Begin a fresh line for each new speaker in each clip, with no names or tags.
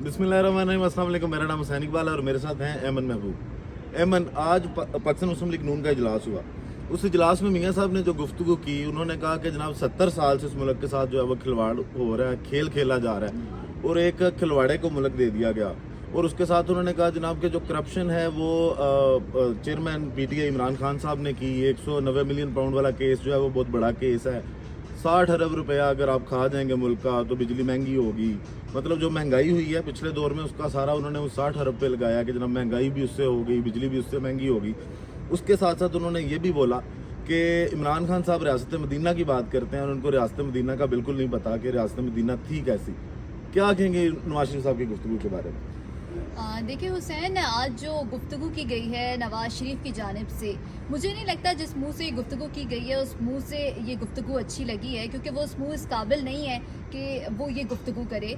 बिस्मिल्लाहिर्रहमानिर्रहीम, अस्सलाम वालेकुम। मेरा नाम हुसैन इकबाल है और मेरे साथ हैं ऐमन महबूब। ऐमन, आज पाकिस्तान मुस्लिम लीग नून का इजलास हुआ। उस इजलास में मियाँ साहब ने जो गुफ्तगू की, उन्होंने कहा कि जनाब 70 साल से इस मुल्क के साथ जो है वो खिलवाड़ हो रहा है, खेल खेला जा रहा है और एक खिलवाड़े को मुल्क दे दिया गया। और उसके साथ उन्होंने कहा जनाब कि जो करप्शन है वो चेयरमैन PTI इमरान खान साहब ने की। 190 मिलियन पाउंड वाला केस जो है वो बहुत बड़ा केस है। 60 अरब रुपया अगर आप खा जाएंगे मुल्क का तो बिजली महंगी होगी। मतलब जो महंगाई हुई है पिछले दौर में उसका सारा उन्होंने उस 60 अरब पे लगाया कि जनाब महंगाई भी उससे हो गई, बिजली भी उससे महंगी होगी। उसके साथ साथ उन्होंने ये भी बोला कि इमरान खान साहब रियासत मदीना की बात करते हैं और उनको रियासत मदीना का बिल्कुल नहीं पता कि रियासत मदीना थी कैसी। क्या कहेंगे नवाज शरीफ साहब की गुफ्तगू के बारे में?
देखिए हुसैन, आज जो गुफ्तगू की गई है नवाज शरीफ की जानिब से, मुझे नहीं लगता जिस मुंह से ये गुफ्तगू की गई है उस मुंह से ये गुफ्तगू अच्छी लगी है, क्योंकि वो उस मुंह इस काबिल नहीं है कि वो ये गुफ्तगू करे।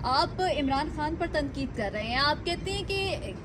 आप इमरान खान पर तनकीद कर रहे हैं, आप कहते हैं कि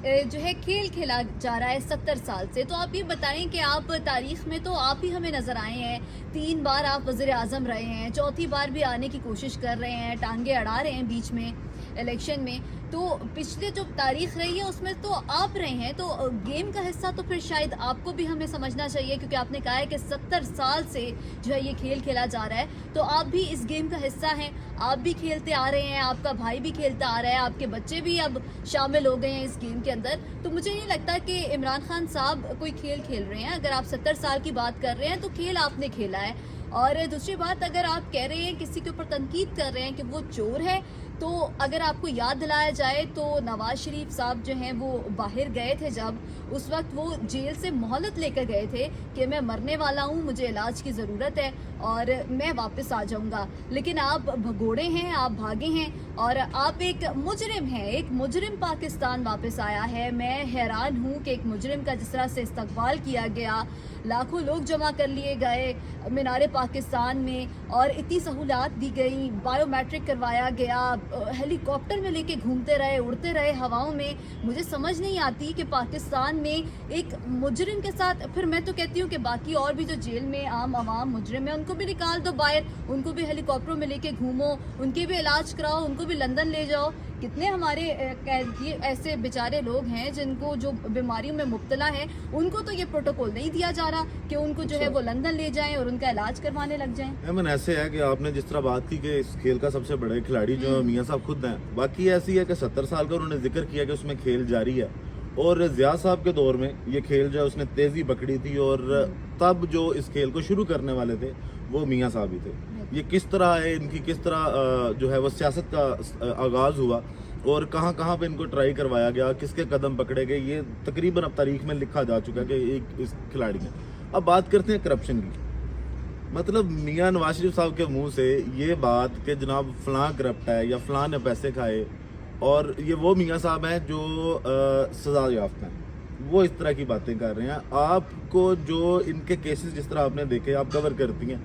जो है खेल खेला जा रहा है 70 साल से। तो आप ये बताएं कि आप तारीख में तो आप ही हमें नज़र आए हैं, 3 बार आप वज़ीर आज़म रहे हैं, 4थी बार भी आने की कोशिश कर रहे हैं, टांगे अड़ा रहे हैं बीच में इलेक्शन में। तो पिछले जो तारीख रही है उसमें तो आप रहे हैं, तो गेम का हिस्सा तो फिर शायद आपको भी हमें समझना चाहिए, क्योंकि आपने कहा है कि 70 साल से जो है ये खेल खेला जा रहा है, तो आप भी इस गेम का हिस्सा हैं, आप भी खेलते आ रहे हैं, आपका भाई भी खेलता आ रहा है, आपके बच्चे भी अब शामिल हो गए हैं इस गेम के अंदर। तो मुझे नहीं लगता कि इमरान खान साहब कोई खेल खेल रहे हैं। अगर आप 70 साल की बात कर रहे हैं तो खेल आपने खेला है। और दूसरी बात, अगर आप कह रहे हैं किसी के ऊपर तनकीद कर रहे हैं कि वो चोर है, तो अगर आपको याद दिलाया जाए तो नवाज शरीफ साहब जो हैं वो बाहर गए थे, जब उस वक्त वो जेल से मोहलत लेकर गए थे कि मैं मरने वाला हूँ, मुझे इलाज की ज़रूरत है और मैं वापस आ जाऊँगा। लेकिन आप भगोड़े हैं, आप भागे हैं और आप एक मुजरिम हैं। एक मुजरिम पाकिस्तान वापस आया है। मैं हैरान हूँ कि एक मुजरिम का जिस तरह से इस्तकबाल किया गया, लाखों लोग जमा कर लिए गए मीनारे पाकिस्तान में और इतनी सहूलत दी गई, बायोमेट्रिक करवाया गया, हेलीकॉप्टर में लेके घूमते रहे, उड़ते रहे हवाओं में। मुझे समझ नहीं आती कि पाकिस्तान में एक मुजरिम के साथ, फिर मैं तो कहती हूँ कि बाकी और भी जो जेल में आम आवाम मुजरिम है उनको भी निकाल दो बाहर, उनको भी हेलीकॉप्टरों में लेके घूमो, उनके भी इलाज कराओ, उनको भी लंदन ले जाओ। कितने हमारे कैदी ऐसे बेचारे लोग हैं जिनको जो बीमारियों में मुब्तला है, उनको तो ये प्रोटोकॉल नहीं दिया जा रहा कि उनको जो है वो लंदन ले जाएं और उनका इलाज करवाने लग जाएं।
ऐमन, ऐसे है कि आपने जिस तरह बात की कि इस खेल का सबसे बड़े खिलाड़ी जो मियाँ साहब खुद हैं, बाकी ऐसी है कि 70 साल का उन्होंने जिक्र किया कि उसमें खेल जारी है और ज़िया साहब के दौर में ये खेल जो है उसने तेज़ी पकड़ी थी और तब जो इस खेल को शुरू करने वाले थे वो मियाँ साहब ही थे। ये किस तरह है, इनकी किस तरह जो है वो सियासत का आगाज़ हुआ और कहाँ कहाँ पे इनको ट्राई करवाया गया, किसके कदम पकड़े गए, ये तकरीबन अब तारीख में लिखा जा चुका है कि एक इस खिलाड़ी ने। अब बात करते हैं करप्शन की। मतलब मियाँ नवाज शरीफ साहब के मुंह से ये बात कि जनाब फलां करप्ट है या फलां ने पैसे खाए, और ये वो मियाँ साहब हैं जो सजा याफ्ता हैं, वो इस तरह की बातें कर रहे हैं। आपको जो इनके केसेस जिस तरह आपने देखे, आप कवर करती हैं,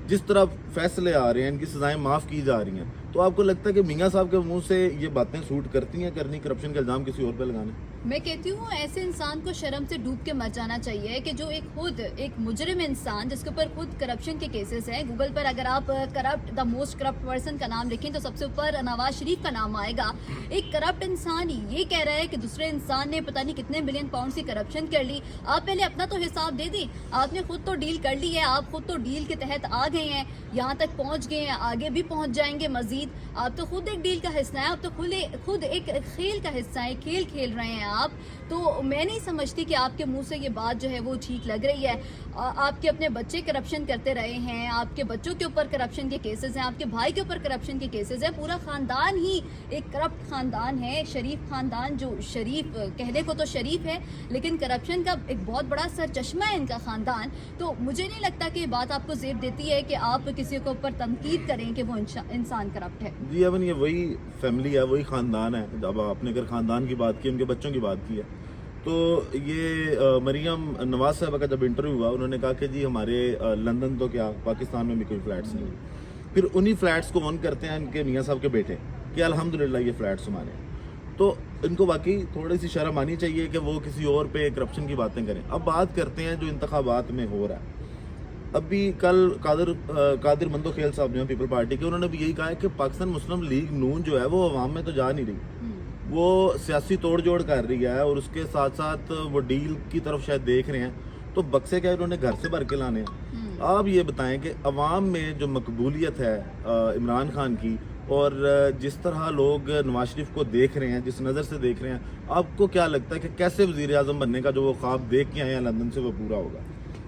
जिस तरह फैसले आ रहे हैं, इनकी सजाएं माफ़ की जा रही हैं, तो आपको लगता है कि मियाँ साहब के मुंह से ये बातें सूट करती हैं करनी, करप्शन का इल्ज़ाम किसी और पे लगाने?
मैं कहती हूँ ऐसे इंसान को शर्म से डूब के मर जाना चाहिए कि जो एक मुजरिम इंसान जिसके ऊपर खुद करप्शन के केसेस हैं। गूगल पर अगर आप corrupt the most corrupt person का नाम लिखें तो सबसे ऊपर नवाज शरीफ का नाम आएगा। एक करप्ट इंसान ही ये कह रहा है कि दूसरे इंसान ने पता नहीं कितने बिलियन पाउंड की करप्शन कर ली। आप पहले अपना तो हिसाब दे दी, आपने खुद तो डील कर ली है, आप खुद तो डील के तहत आ गए हैं, यहाँ तक पहुँच गए हैं, आगे भी पहुँच जाएंगे मजीद। आप तो खुद एक डील का हिस्सा है, आप तो खुद एक खेल का हिस्सा है, खेल खेल रहे हैं आप। तो मैं नहीं समझती कि आपके मुंह से ये बात जो है वो ठीक लग रही है। आपके अपने बच्चे करप्शन करते रहे हैं, आपके बच्चों के ऊपर करप्शन के केसेस हैं, आपके भाई के ऊपर करप्शन के केसेस हैं, पूरा खानदान ही एक करप्ट खानदान है, शरीफ खानदान, जो शरीफ कहने को तो शरीफ है लेकिन करप्शन का एक बहुत बड़ा सर चश्मा है इनका खानदान। तो मुझे नहीं लगता कि ये बात आपको ज़ेब देती है कि आप किसी के ऊपर तनकीद करें कि वो इंसान करप्ट है।
जी अमन, ये वही फैमिली है, वही ख़ानदान है। जब आपने अगर ख़ानदान की बात की, उनके बच्चों की बात की है, तो ये मरियम नवाज साहब का जब इंटरव्यू हुआ उन्होंने कहा कि जी हमारे लंदन तो क्या पाकिस्तान में भी कोई फ्लैट्स नहीं। फिर उन्हीं फ्लैट्स को ऑन करते हैं इनके मियाँ साहब के बेटे कि अल्हम्दुलिल्लाह ये फ्लैट्स हमारे हैं। तो इनको वाकई थोड़ी सी शर्म आनी चाहिए कि वो किसी और पे करप्शन की बातें करें। अब बात करते हैं जो इंतखाबात में हो रहा है। ابھی کل قادر مندو خیل صاحب جو ہیں پیپل پارٹی کے، انہوں نے بھی یہی کہا ہے کہ پاکستان مسلم لیگ نون جو ہے وہ عوام میں تو جا نہیں رہی، وہ سیاسی توڑ جوڑ کر رہی ہے اور اس کے ساتھ ساتھ وہ ڈیل کی طرف شاید دیکھ رہے ہیں، تو بکسے کیا انہوں نے گھر سے بھر کے لانے ہیں۔ آپ یہ بتائیں کہ عوام میں جو مقبولیت ہے عمران خان کی، اور جس طرح لوگ نواز شریف کو دیکھ رہے ہیں، جس نظر سے دیکھ رہے ہیں، آپ کو کیا لگتا ہے کہ کیسے وزیر اعظم بننے کا جو وہ خواب دیکھ کے آئے ہیں لندن سے وہ پورا ہوگا؟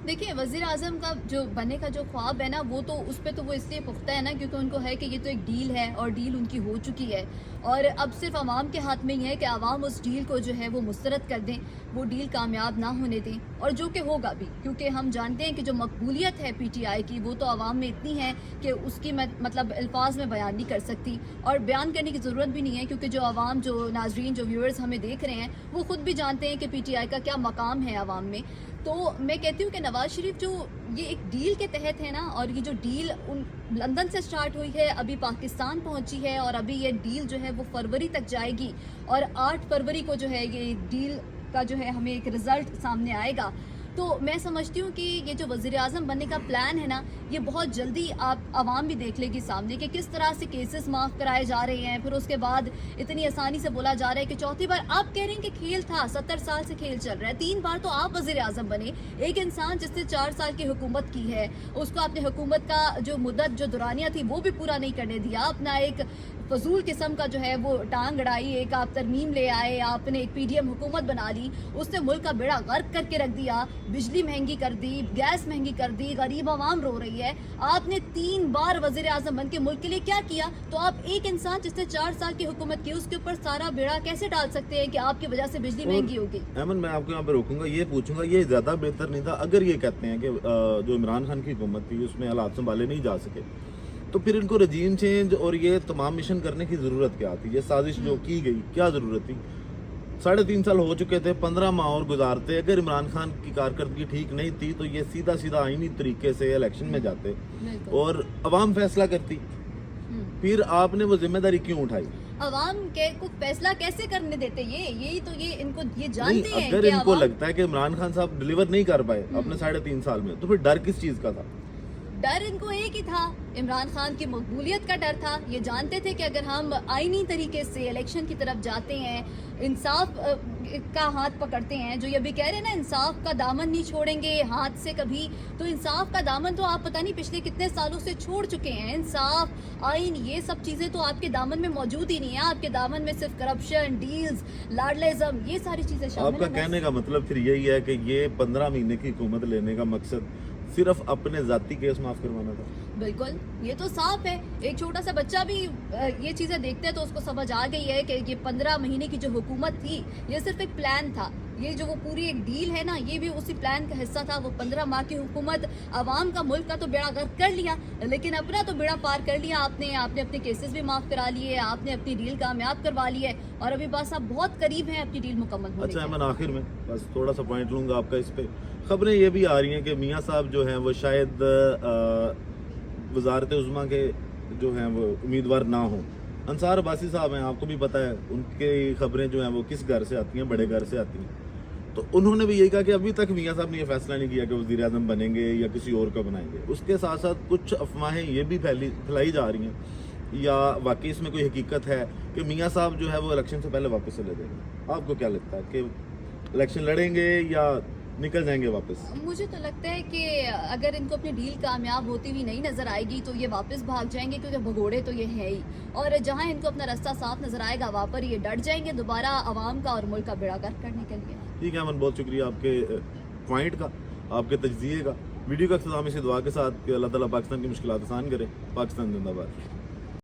دیکھیں، وزیر اعظم کا جو بننے کا جو خواب ہے نا، وہ تو اس پہ تو وہ اس لیے پختہ ہے نا کیونکہ ان کو ہے کہ یہ تو ایک ڈیل ہے اور ڈیل ان کی ہو چکی ہے، اور اب صرف عوام کے ہاتھ میں یہ ہے کہ عوام اس ڈیل کو جو ہے وہ مسترد کر دیں، وہ ڈیل کامیاب نہ ہونے دیں، اور جو کہ ہوگا بھی، کیونکہ ہم جانتے ہیں کہ جو مقبولیت ہے پی ٹی آئی کی وہ تو عوام میں اتنی ہے کہ اس کی میں مطلب الفاظ میں بیان نہیں کر سکتی، اور بیان کرنے کی ضرورت بھی نہیں ہے کیونکہ جو عوام، جو ناظرین، جو ویورز ہمیں دیکھ رہے ہیں وہ خود بھی جانتے ہیں کہ پی ٹی آئی کا کیا مقام ہے عوام میں۔ تو میں کہتی ہوں کہ نواز شریف جو یہ ایک ڈیل کے تحت ہے نا، اور یہ جو ڈیل لندن سے سٹارٹ ہوئی ہے، ابھی پاکستان پہنچی ہے، اور ابھی یہ ڈیل جو ہے وہ فروری تک جائے گی، اور 8 فروری کو جو ہے یہ ڈیل کا جو ہے ہمیں ایک رزلٹ سامنے آئے گا۔ تو میں سمجھتی ہوں کہ یہ جو وزیر اعظم بننے کا پلان ہے نا، یہ بہت جلدی آپ عوام بھی دیکھ لے گی سامنے کہ کس طرح سے کیسز معاف کرائے جا رہے ہیں، پھر اس کے بعد اتنی آسانی سے بولا جا رہا ہے کہ چوتھی بار آپ کہہ رہے ہیں کہ کھیل تھا، 70 سال سے کھیل چل رہا ہے، 3 بار تو آپ وزیر اعظم بنے۔ ایک انسان جس نے 4 سال کی حکومت کی ہے، اس کو آپ نے حکومت کا جو مدت، جو دورانیہ تھی، وہ بھی پورا نہیں کرنے دیا، اپنا ایک فضول قسم کا جو ہے وہ ٹانگ اڑائی، ایک آپ ترمیم لے آئے، آپ نے ایک پی ڈی ایم حکومت بنا لی، اس نے ملک کا بیڑا غرق کر کے رکھ دیا، بجلی مہنگی کر دی، گیس مہنگی کر دی، غریب عوام رو رہی ہے۔ آپ نے 3 بار وزیر اعظم بن کے ملک کے لیے کیا کیا؟ تو آپ ایک انسان جس نے 4 سال کی حکومت کی، اس کے اوپر سارا بیڑا کیسے ڈال سکتے ہیں کہ آپ کی وجہ سے بجلی مہنگی ہوگی؟
ایمن، میں آپ کو یہاں پہ روکوں گا، یہ پوچھوں گا، یہ زیادہ بہتر نہیں تھا اگر یہ کہتے ہیں کہ جو عمران خان کی حکومت تھی اس میں حالات سنبھالے نہیں جا سکے، تو پھر ان کو رجیم چینج اور یہ تمام مشن کرنے کی ضرورت کیا تھی؟ یہ سازش جو کی گئی، کیا ضرورت تھی؟ 3.5 سال ہو چکے تھے، 15 ماہ اور گزارتے، اگر عمران خان کی کارکردگی ٹھیک نہیں تھی تو یہ سیدھا آئینی طریقے سے الیکشن میں جاتے اور عوام فیصلہ کرتی، پھر آپ نے وہ ذمہ داری کیوں اٹھائی؟
عوام کو فیصلہ کیسے کرنے دیتے؟ یہی تو یہ ان کو یہ جانتے ہیں
اگر
کہ
ان کو لگتا ہے کہ عمران خان صاحب ڈیلیور نہیں کر پائے اپنے 3.5 سال میں، تو پھر ڈر کس چیز کا تھا؟
ڈر ان کو ایک ہی تھا، عمران خان کی مقبولیت کا ڈر تھا۔ یہ جانتے تھے کہ اگر ہم آئینی طریقے سے الیکشن کی طرف جاتے ہیں، انصاف کا ہاتھ پکڑتے ہیں، جو یہ بھی کہہ رہے ہیں نا، انصاف کا دامن نہیں چھوڑیں گے ہاتھ سے کبھی، تو انصاف کا دامن تو آپ پتہ نہیں پچھلے کتنے سالوں سے چھوڑ چکے ہیں۔ انصاف، آئین، یہ سب چیزیں تو آپ کے دامن میں موجود ہی نہیں ہیں۔ آپ کے دامن میں صرف کرپشن، ڈیلز، لاڈلزم، یہ ساری چیزیں شامل ہیں۔
آپ کا کہنے کا مطلب پھر یہی ہے کہ یہ 15 مہینے کی حکومت لینے کا مقصد صرف اپنے ذاتی کیس معاف کروانا تھا؟
بالکل، یہ تو صاف ہے۔ ایک چھوٹا سا بچہ بھی یہ چیزیں دیکھتے ہیں تو اس کو سمجھ آ گئی ہے کہ یہ 15 مہینے کی جو حکومت تھی یہ صرف ایک پلان تھا، یہ جو وہ پوری ایک ڈیل ہے نا، یہ بھی اسی پلان کا حصہ تھا۔ وہ 15 ماہ کی حکومت، عوام کا، ملک کا تو بیڑا غرق کر لیا، لیکن اپنا تو بیڑا پار کر لیا آپ نے اپنے کیسز بھی معاف کرا لیے، آپ نے اپنی ڈیل کامیاب کروا لی ہے، اور ابھی بس آپ بہت قریب ہیں اپنی ڈیل مکمل ہونے
اچھا
کے۔
میں آخر میں بس تھوڑا سا پوائنٹ لوں گا آپ کا اس پہ، خبریں یہ بھی آ رہی ہیں کہ میاں صاحب جو ہیں وہ شاید وزارت عظمیٰ کے جو ہیں وہ امیدوار نہ ہوں۔ انصار عباسی صاحب ہیں، آپ کو بھی پتہ ہے ان کی خبریں جو ہیں وہ کس گھر سے آتی ہیں، بڑے گھر سے آتی ہیں، تو انہوں نے بھی یہی کہا کہ ابھی تک میاں صاحب نے یہ فیصلہ نہیں کیا کہ وزیر اعظم بنیں گے یا کسی اور کا بنائیں گے۔ اس کے ساتھ ساتھ کچھ افواہیں یہ بھی پھیلائی جا رہی ہیں، یا واقعی اس میں کوئی حقیقت ہے کہ میاں صاحب جو ہے وہ الیکشن سے پہلے واپس چلے جائیں گے؟ آپ کو کیا لگتا ہے کہ الیکشن لڑیں گے یا نکل جائیں گے واپس؟
مجھے تو لگتا ہے کہ اگر ان کو اپنی ڈیل کامیاب ہوتی ہوئی نہیں نظر آئے گی تو یہ واپس بھاگ جائیں گے، کیونکہ بھگوڑے تو یہ ہے ہی، اور جہاں ان کو اپنا راستہ صاف نظر آئے گا وہاں پر یہ ڈٹ جائیں گے دوبارہ عوام کا اور ملک کا بیڑا غرق کرنے کے لیے۔
ٹھیک ہے امن، بہت شکریہ آپ کے پوائنٹ کا، آپ کے تجزیے کا۔ ویڈیو کا اختتام اسی دعا کے ساتھ کہ اللہ تعالیٰ پاکستان کی مشکلات آسان کرے۔ پاکستان زندہ باد۔